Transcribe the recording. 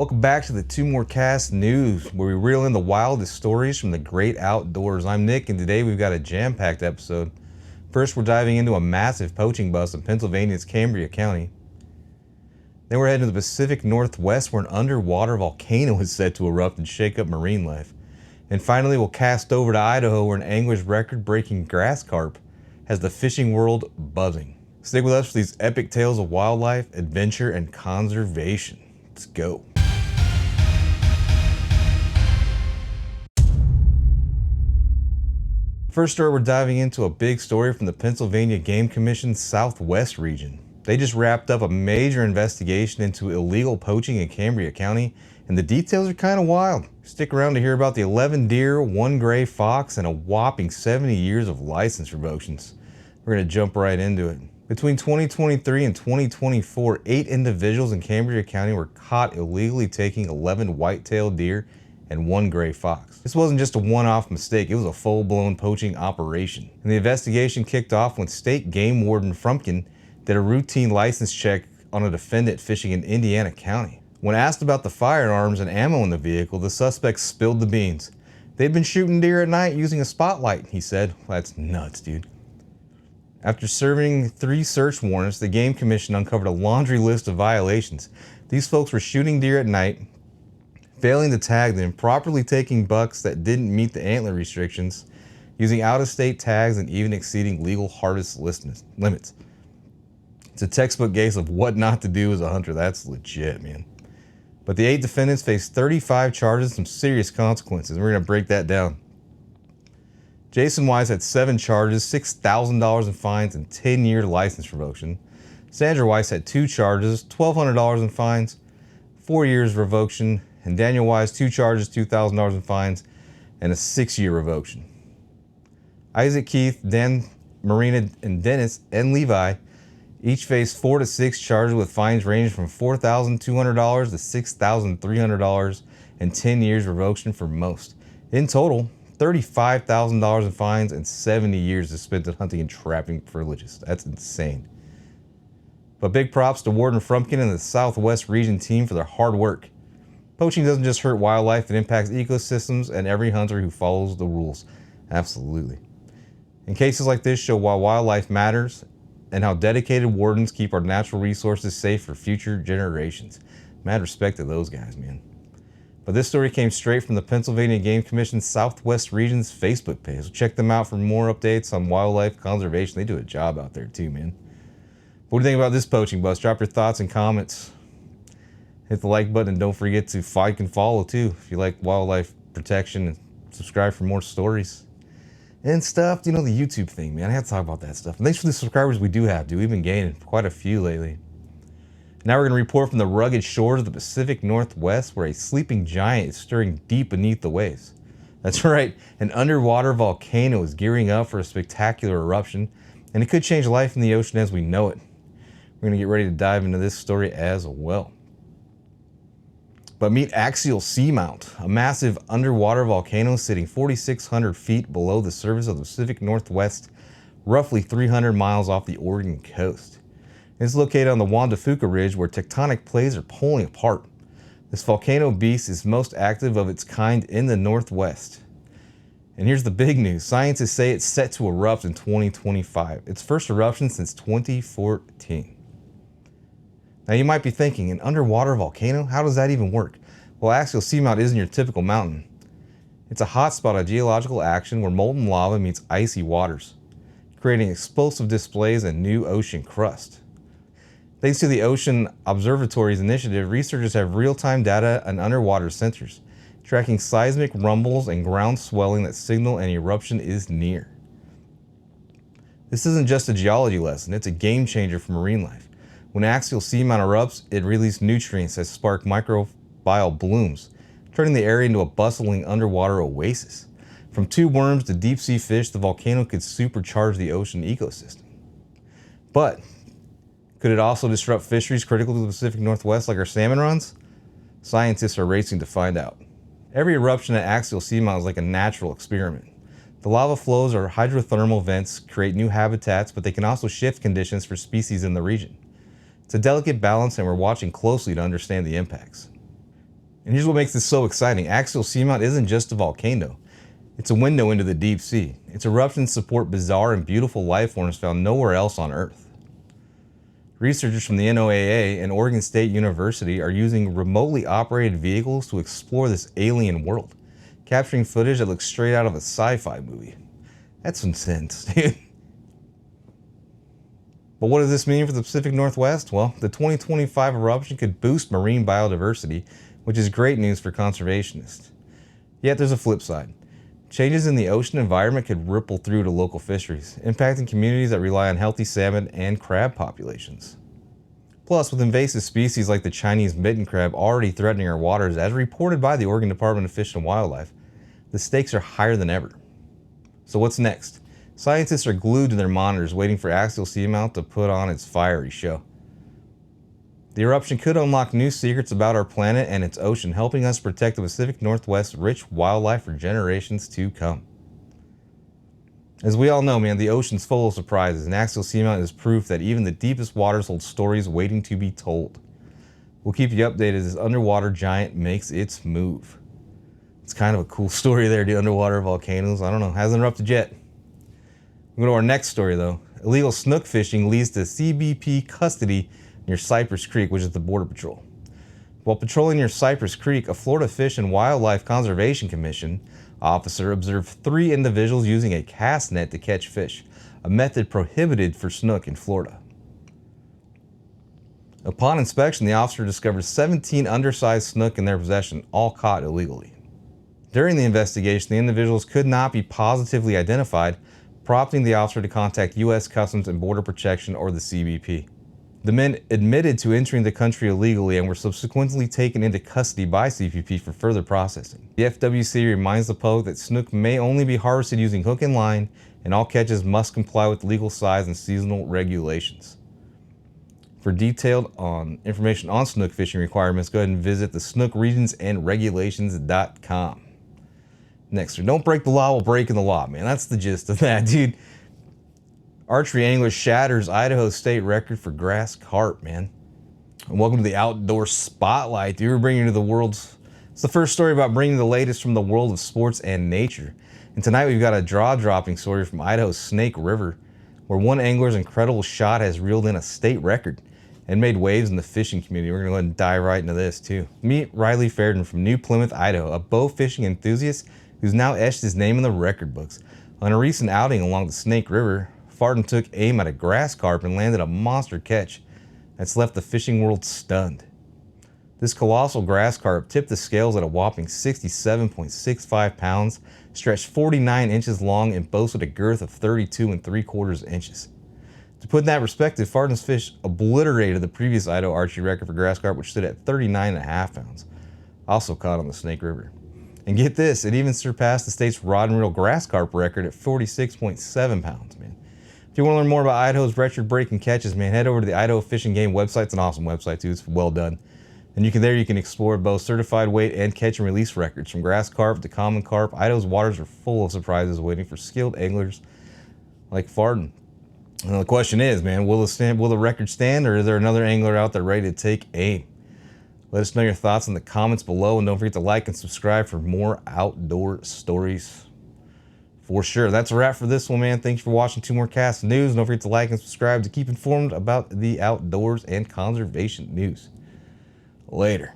Welcome back to the Two More Cast News, where we reel in the wildest stories from the great outdoors. I'm Nick, and today we've got a jam-packed episode. First, we're diving into a massive poaching bust in Pennsylvania's Cambria County. Then we're heading to the Pacific Northwest, where an underwater volcano is set to erupt and shake up marine life. And finally, we'll cast over to Idaho, where an angler's record-breaking grass carp has the fishing world buzzing. Stick with us for these epic tales of wildlife, adventure, and conservation. Let's go. First story, we're diving into a big story from the Pennsylvania Game Commission's Southwest region. They just wrapped up a major investigation into illegal poaching in Cambria County, and the details are kind of wild. Stick around to hear about the 11 deer, 1 gray fox, and a whopping 70 years of license revocations. We're going to jump right into it. Between 2023 and 2024, 8 individuals in Cambria County were caught illegally taking 11 white-tailed deer and 1 gray fox. This wasn't just a one-off mistake, it was a full-blown poaching operation. And the investigation kicked off when State Game Warden Frumpkin did a routine license check on a defendant fishing in Indiana County. When asked about the firearms and ammo in the vehicle, the suspect spilled the beans. They'd been shooting deer at night using a spotlight, he said. Well, that's nuts, dude. After serving 3 search warrants, the Game Commission uncovered a laundry list of violations. These folks were shooting deer at night, failing to tag them, properly taking bucks that didn't meet the antler restrictions, using out-of-state tags, and even exceeding legal harvest limits. It's a textbook case of what not to do as a hunter. That's legit, man. But the 8 defendants faced 35 charges, some serious consequences. We're going to break that down. Jason Wise had 7 charges, $6,000 in fines, and 10-year license revocation. Sandra Weiss had 2 charges, $1,200 in fines, 4 years revocation, and Daniel Wise 2 charges, $2,000 in fines, and a 6-year revocation. Isaac Keith, Dan, Marina, and Dennis and Levi each faced 4 to 6 charges with fines ranging from $4,200 to $6,300 and 10 years revocation for most. In total, $35,000 in fines and 70 years suspended hunting and trapping privileges. That's insane. But big props to Warden Frumpkin and the Southwest Region team for their hard work. Poaching doesn't just hurt wildlife, it impacts ecosystems and every hunter who follows the rules. Absolutely. And cases like this show why wildlife matters and how dedicated wardens keep our natural resources safe for future generations. Mad respect to those guys, man. But this story came straight from the Pennsylvania Game Commission's Southwest Region's Facebook page. So check them out for more updates on wildlife conservation. They do a job out there too, man. What do you think about this poaching bust? Drop your thoughts and comments. Hit the like button and don't forget to like and follow too if you like wildlife protection, and subscribe for more stories and stuff. You know, the YouTube thing, man. I have to talk about that stuff. And thanks for the subscribers we do have, dude. We've been gaining quite a few lately. Now we're going to report from the rugged shores of the Pacific Northwest, where a sleeping giant is stirring deep beneath the waves. That's right, an underwater volcano is gearing up for a spectacular eruption, and it could change life in the ocean as we know it. We're going to get ready to dive into this story as well. But meet Axial Seamount, a massive underwater volcano sitting 4,600 feet below the surface of the Pacific Northwest, roughly 300 miles off the Oregon coast. It's located on the Juan de Fuca Ridge, where tectonic plates are pulling apart. This volcano beast is most active of its kind in the Northwest. And here's the big news. Scientists say it's set to erupt in 2025. Its first eruption since 2014. Now you might be thinking, an underwater volcano? How does that even work? Well, Axial Seamount isn't your typical mountain. It's a hotspot of geological action where molten lava meets icy waters, creating explosive displays and new ocean crust. Thanks to the Ocean Observatory's initiative, researchers have real-time data and underwater sensors, tracking seismic rumbles and ground swelling that signal an eruption is near. This isn't just a geology lesson, it's a game changer for marine life. When Axial Seamount erupts, it releases nutrients that spark microbial blooms, turning the area into a bustling underwater oasis. From tube worms to deep-sea fish, the volcano could supercharge the ocean ecosystem. But could it also disrupt fisheries critical to the Pacific Northwest like our salmon runs? Scientists are racing to find out. Every eruption at Axial Seamount is like a natural experiment. The lava flows or hydrothermal vents create new habitats, but they can also shift conditions for species in the region. It's a delicate balance, and we're watching closely to understand the impacts. And here's what makes this so exciting. Axial Seamount isn't just a volcano. It's a window into the deep sea. Its eruptions support bizarre and beautiful life forms found nowhere else on Earth. Researchers from the NOAA and Oregon State University are using remotely operated vehicles to explore this alien world, capturing footage that looks straight out of a sci-fi movie. That's intense, dude. But what does this mean for the Pacific Northwest? Well, the 2025 eruption could boost marine biodiversity, which is great news for conservationists. Yet there's a flip side. Changes in the ocean environment could ripple through to local fisheries, impacting communities that rely on healthy salmon and crab populations. Plus, with invasive species like the Chinese mitten crab already threatening our waters, as reported by the Oregon Department of Fish and Wildlife, the stakes are higher than ever. So what's next? Scientists are glued to their monitors waiting for Axial Seamount to put on its fiery show. The eruption could unlock new secrets about our planet and its ocean, helping us protect the Pacific Northwest's rich wildlife for generations to come. As we all know, man, the ocean's full of surprises, and Axial Seamount is proof that even the deepest waters hold stories waiting to be told. We'll keep you updated as this underwater giant makes its move. It's kind of a cool story there, the underwater volcanoes. I don't know, hasn't erupted yet. We'll go to our next story though. Illegal snook fishing leads to CBP custody near Cypress Creek, which is the Border Patrol. While patrolling near Cypress Creek, a Florida Fish and Wildlife Conservation Commission officer observed 3 individuals using a cast net to catch fish, a method prohibited for snook in Florida. Upon inspection, the officer discovered 17 undersized snook in their possession, all caught illegally. During the investigation, the individuals could not be positively identified, prompting the officer to contact U.S. Customs and Border Protection, or the CBP. The men admitted to entering the country illegally and were subsequently taken into custody by CBP for further processing. The FWC reminds the public that snook may only be harvested using hook and line, and all catches must comply with legal size and seasonal regulations. For detailed information on snook fishing requirements, go ahead and visit the snookregionsandregulations.com. Next, don't break the law while breaking the law, man. That's the gist of that, dude. Archery angler shatters Idaho state record for grass carp, man. And welcome to the Outdoor Spotlight, dude. We're bringing you it's the first story about bringing the latest from the world of sports and nature. And tonight we've got a jaw-dropping story from Idaho's Snake River, where one angler's incredible shot has reeled in a state record and made waves in the fishing community. We're gonna go ahead and dive right into this too. Meet Riley Fairden from New Plymouth, Idaho, a bow fishing enthusiast who's now etched his name in the record books. On a recent outing along the Snake River, Fairden took aim at a grass carp and landed a monster catch that's left the fishing world stunned. This colossal grass carp tipped the scales at a whopping 67.65 pounds, stretched 49 inches long, and boasted a girth of 32 3/4 inches. To put in that perspective, Fairden's fish obliterated the previous Idaho archery record for grass carp, which stood at 39.5 pounds, also caught on the Snake River. And get this, it even surpassed the state's rod and reel grass carp record at 46.7 pounds, man. If you want to learn more about Idaho's record-breaking catches, man, head over to the Idaho Fish and Game website. It's an awesome website, too. It's well done. And you can explore both certified weight and catch and release records. From grass carp to common carp, Idaho's waters are full of surprises waiting for skilled anglers like Fairden. And the question is, man, will the record stand, or is there another angler out there ready to take aim? Let us know your thoughts in the comments below, and don't forget to like and subscribe for more outdoor stories. For sure. That's a wrap for this one, man. Thanks for watching 2 more Cast News. Don't forget to like and subscribe to keep informed about the outdoors and conservation news. Later.